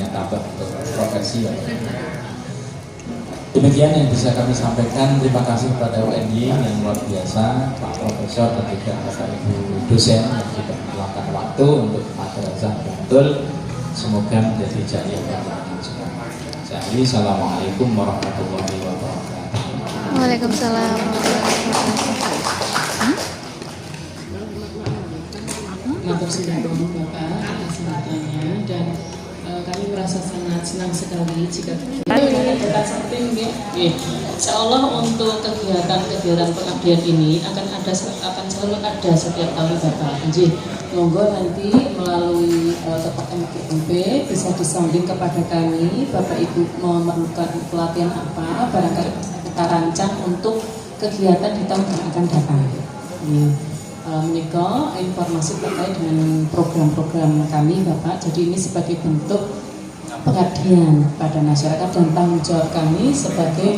tambah untuk profesi. Demikian yang bisa kami sampaikan. Terima kasih kepada UNY yang luar biasa, Pak Profesor dan juga Bapak Ibu dosen yang sudah meluangkan waktu untuk madrasah Bantul. Semoga menjadi jariah yang bermanfaat. Jadi, assalamualaikum warahmatullahi wabarakatuh. Waalaikumsalam warahmatullahi wabarakatuh. Matur suwun Bapak atas sambutannya, dan kami merasa sangat senang sekali jika kita samping insya Allah untuk kegiatan pengabdian ini akan selalu ada setiap tahun Bapak. Jadi monggo nanti melalui Kepak MGMP bisa disambing kepada kami, Bapak Ibu memerlukan pelatihan apa, barangkali kita rancang untuk kegiatan di tahun yang akan datang. Menikah informasi terkait dengan program-program kami Bapak. Jadi ini sebagai bentuk pengabdian pada masyarakat dan tanggung jawab kami sebagai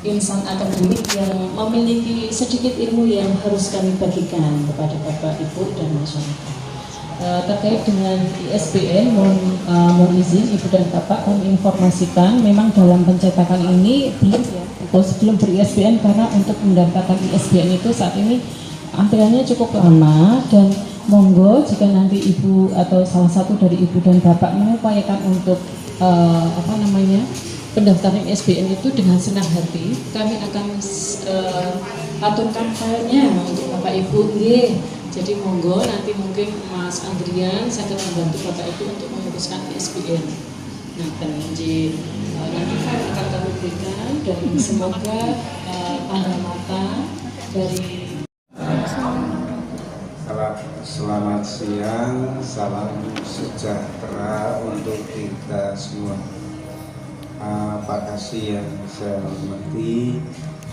insan akademik yang memiliki sedikit ilmu yang harus kami bagikan kepada Bapak Ibu dan masyarakat. Terkait dengan ISBN, mohon izin Ibu dan Bapak kami informasikan memang dalam pencetakan ini belum ber-ISBN karena untuk mendaftarkan ISBN itu saat ini antriannya cukup lama, dan monggo jika nanti Ibu atau salah satu dari Ibu dan Bapak mengupayakan untuk pendaftaran ISBN itu dengan senang hati, kami akan aturkan filenya untuk Bapak Ibu. Jadi monggo nanti mungkin Mas Andrian saya akan membantu Bapak Ibu untuk menguruskan ISBN. Nanti file akan kami berikan, dan semoga tanda mata dari. Selamat siang, salam sejahtera untuk kita semua. Pak Kasih yang saya hormati,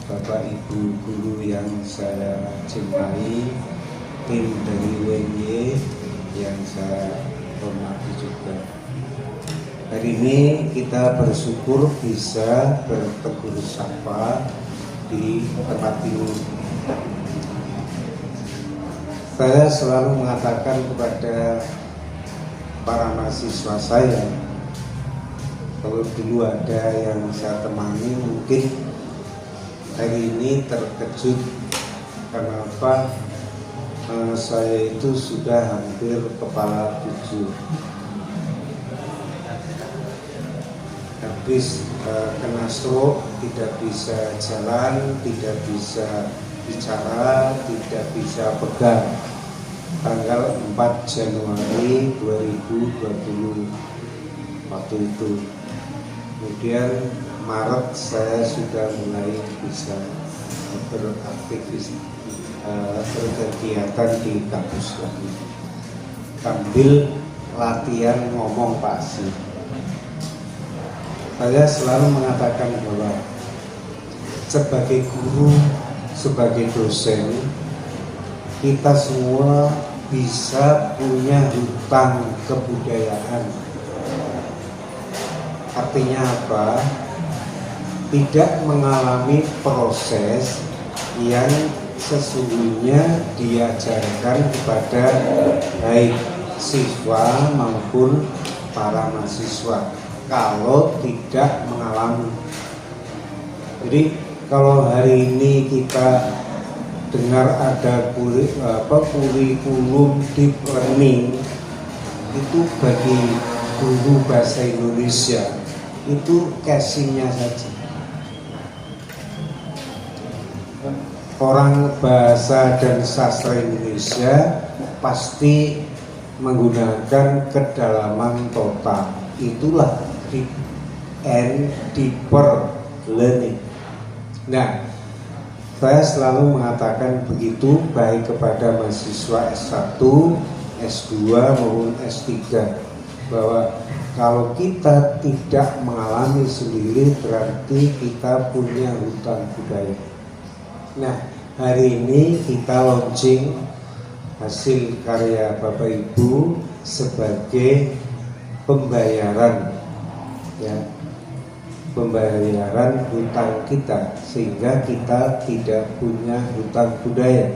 Bapak Ibu guru yang saya cintai, tim dari UNY yang saya hormati juga. Hari ini kita bersyukur bisa bertegur sapa di tempat ini. Saya selalu mengatakan kepada para mahasiswa saya, kalau dulu ada yang saya temani mungkin hari ini terkejut kenapa saya itu sudah hampir kepala 7. Habis kena stroke, tidak bisa jalan, tidak bisa bicara, tidak bisa pegang. Tanggal 4 Januari 2020 waktu itu. Kemudian Maret saya sudah mulai bisa berkegiatan di kampus lagi sambil latihan ngomong pasti. Saya selalu mengatakan bahwa sebagai guru, sebagai dosen, kita semua bisa punya hutang kebudayaan. Artinya apa? Tidak mengalami proses yang sesungguhnya diajarkan kepada baik siswa maupun para mahasiswa kalau tidak mengalami. Jadi kalau hari ini kita dengar ada kurikulum deep learning, itu bagi guru bahasa Indonesia itu casingnya saja. Orang bahasa dan sastra Indonesia pasti menggunakan kedalaman total. Itulah deep and deeper learning. Nah, saya selalu mengatakan begitu baik kepada mahasiswa S1, S2 maupun S3, bahwa kalau kita tidak mengalami sendiri berarti kita punya hutang budaya. Nah, hari ini kita launching hasil karya Bapak Ibu sebagai pembayaran, ya, pembayaran hutang kita, sehingga kita tidak punya hutang budaya.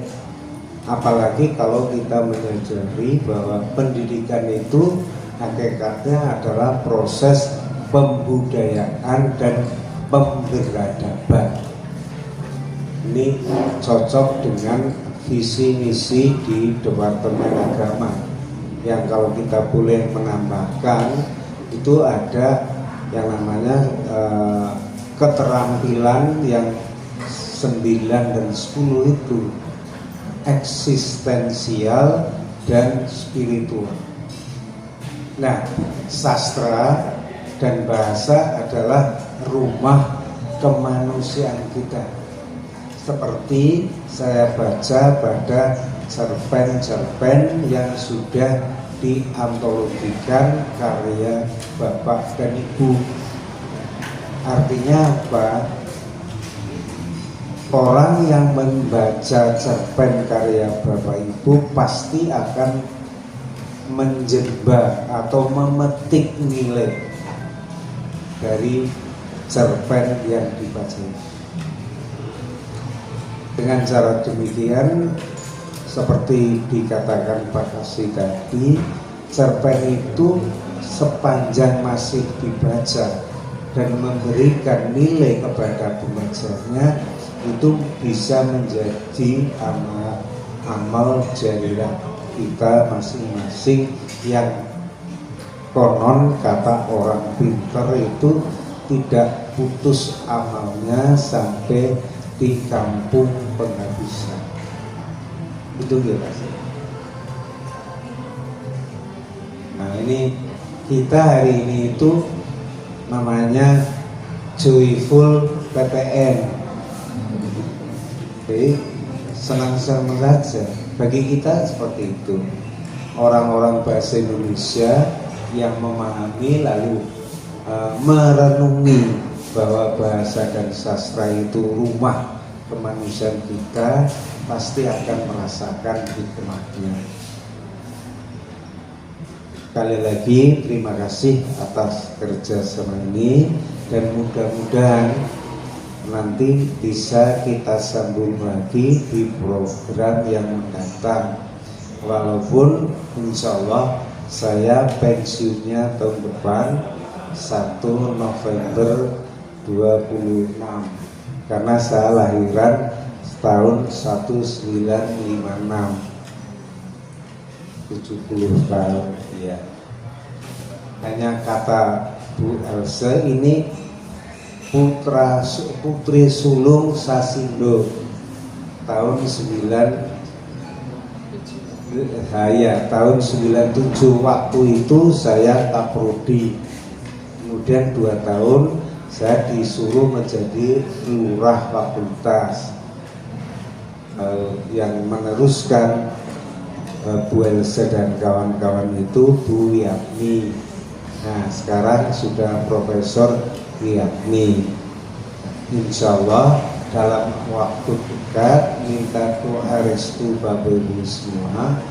Apalagi kalau kita menyadari bahwa pendidikan itu hakikatnya adalah proses pembudayaan dan pemberadaban. Ini cocok dengan visi misi di Departemen Agama, yang kalau kita boleh menambahkan itu ada yang namanya keterampilan yang 9 dan 10 itu eksistensial dan spiritual. Nah, sastra dan bahasa adalah rumah kemanusiaan kita. Seperti saya baca pada cerpen-cerpen yang sudah diantologikan karya Bapak dan Ibu. Artinya apa? Orang yang membaca cerpen karya Bapak Ibu pasti akan menjebak atau memetik nilai dari cerpen yang dibaca. Dengan cara demikian, seperti dikatakan Pak Kasih tadi, cerpen itu sepanjang masih dibaca dan memberikan nilai kepada pembacanya, itu bisa menjadi amal jariah kita masing-masing yang konon kata orang pintar itu tidak putus amalnya sampai di kampung penghabisan. Itu ya. Nah, ini kita hari ini itu namanya joyful PTN. Jadi senang-senang saja. Bagi kita seperti itu. Orang-orang bahasa Indonesia yang memahami lalu merenungi bahwa bahasa dan sastra itu rumah kemanusiaan kita, pasti akan merasakan hikmahnya. Sekali lagi terima kasih atas kerjasama ini, dan mudah-mudahan nanti bisa kita sambung lagi di program yang mendatang. Walaupun insya Allah saya pensiunnya tahun depan 1 November 26, karena saya lahiran tahun 1956, 70 tahun ya. Hanya kata Bu Else, ini putri sulung Sasindo tahun 97. Waktu itu saya kaprodi, kemudian 2 tahun saya disuruh menjadi lurah fakultas. Yang meneruskan Bu Else dan kawan-kawan itu Bu Yatmi. Nah, sekarang sudah Profesor Yatmi. Insya Allah dalam waktu dekat minta doa restu Bapak Ibu semua,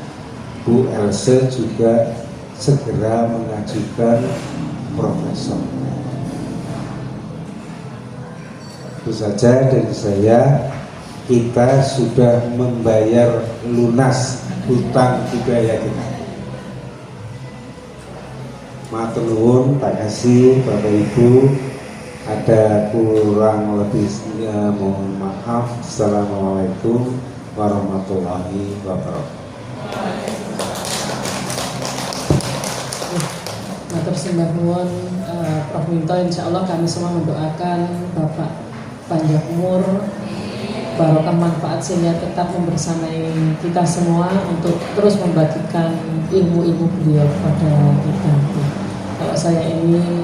Bu Else juga segera mengajukan profesor. Itu saja dari saya. Kita sudah membayar lunas hutang budaya kita. Matur nuwun, Pak Kasih, Bapak Ibu. Ada kurang lebihnya mohon maaf. Assalamualaikum warahmatullahi wabarakatuh. Matur sembah nuwun Prof Minto, insya Allah kami semua mendoakan Bapak panjang umur, barokah manfaat, sehingga tetap membersamai kita semua untuk terus membagikan ilmu-ilmu beliau kepada kita. Kalau saya ini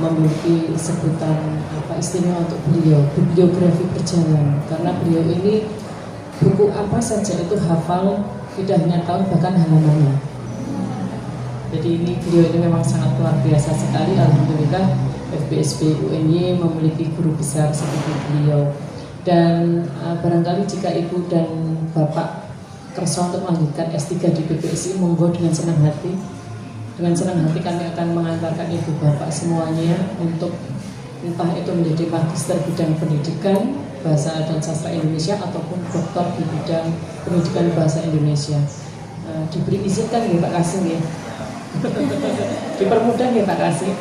memiliki sebutan istimewa untuk beliau, bibliografi berjalan, karena beliau ini buku apa saja itu hafal, tidak hanya tahun bahkan halamannya. Jadi ini beliau ini memang sangat luar biasa sekali. Alhamdulillah FBSP UNY memiliki guru besar seperti beliau. Dan barangkali jika Ibu dan Bapak kersa untuk melanjutkan S3 di PPSI, monggo dengan senang hati. Dengan senang hati kami akan mengantarkan Ibu Bapak semuanya untuk entah itu menjadi magister bidang pendidikan, Bahasa dan Sastra Indonesia ataupun doktor di bidang pendidikan bahasa Indonesia. Diberi izinkan ya Pak Kasim ya. Dipermudah ya Pak Kasim.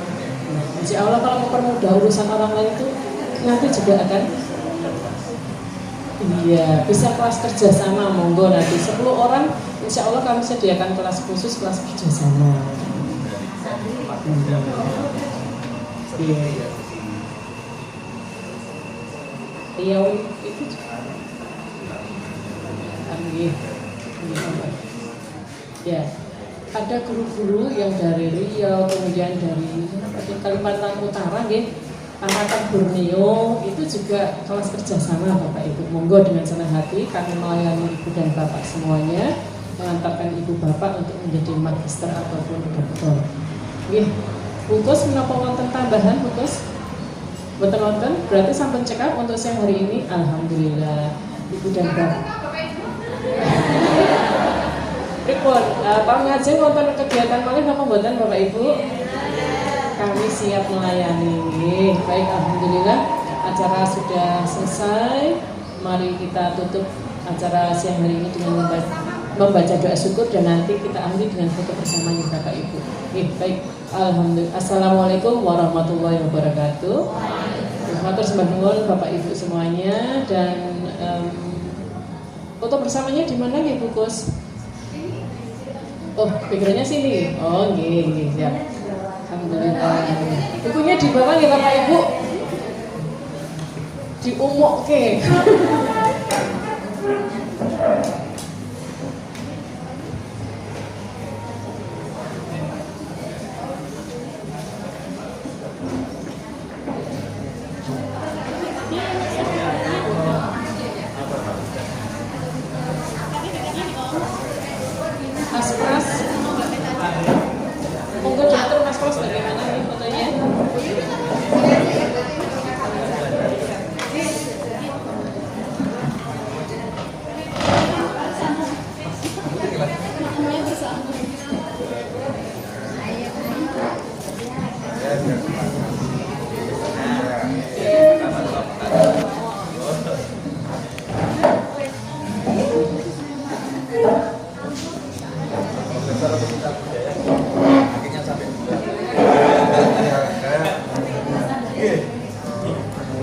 Insya Allah kalau mempermudah urusan orang lain itu nanti juga akan bisa kelas kerjasama, monggo nanti 10 orang insya Allah kami sediakan kelas khusus, kelas kerjasama. Iya itu ya, ada guru-guru yang dari Riau, kemudian dari Kalimantan Utara, Kalimantan Borneo, itu juga kelas kerjasama Bapak Ibu. Monggo dengan senang hati kami melayani Ibu dan Bapak semuanya, mengantarkan Ibu Bapak untuk menjadi magister ataupun doktor. Bungkus menapa wonten tambahan bungkus? Betul nonton, berarti sampun cekap untuk siang hari ini. Alhamdulillah Ibu dan Bapak. Ripun, pengajian wonten kegiatan malih napa mboten Bapak Ibu? Kami siap melayani. Baik, alhamdulillah acara sudah selesai. Mari kita tutup acara siang hari ini dengan membaca doa syukur dan nanti kita akhiri dengan foto bersama Bapak Ibu. Baik, alhamdulillah. Assalamualaikum warahmatullahi wabarakatuh. Matur sembah nuwun Bapak Ibu semuanya, dan foto bersamanya di mana ya Bu Kus? Oh, pikirannya sini. Oh, nggih, siap. Alhamdulillah. Bukunya di bawah ya Bapak Ibu. Diumukke. Mas Pras, monggo diatur Mas Pras bagaimana nih fotonya?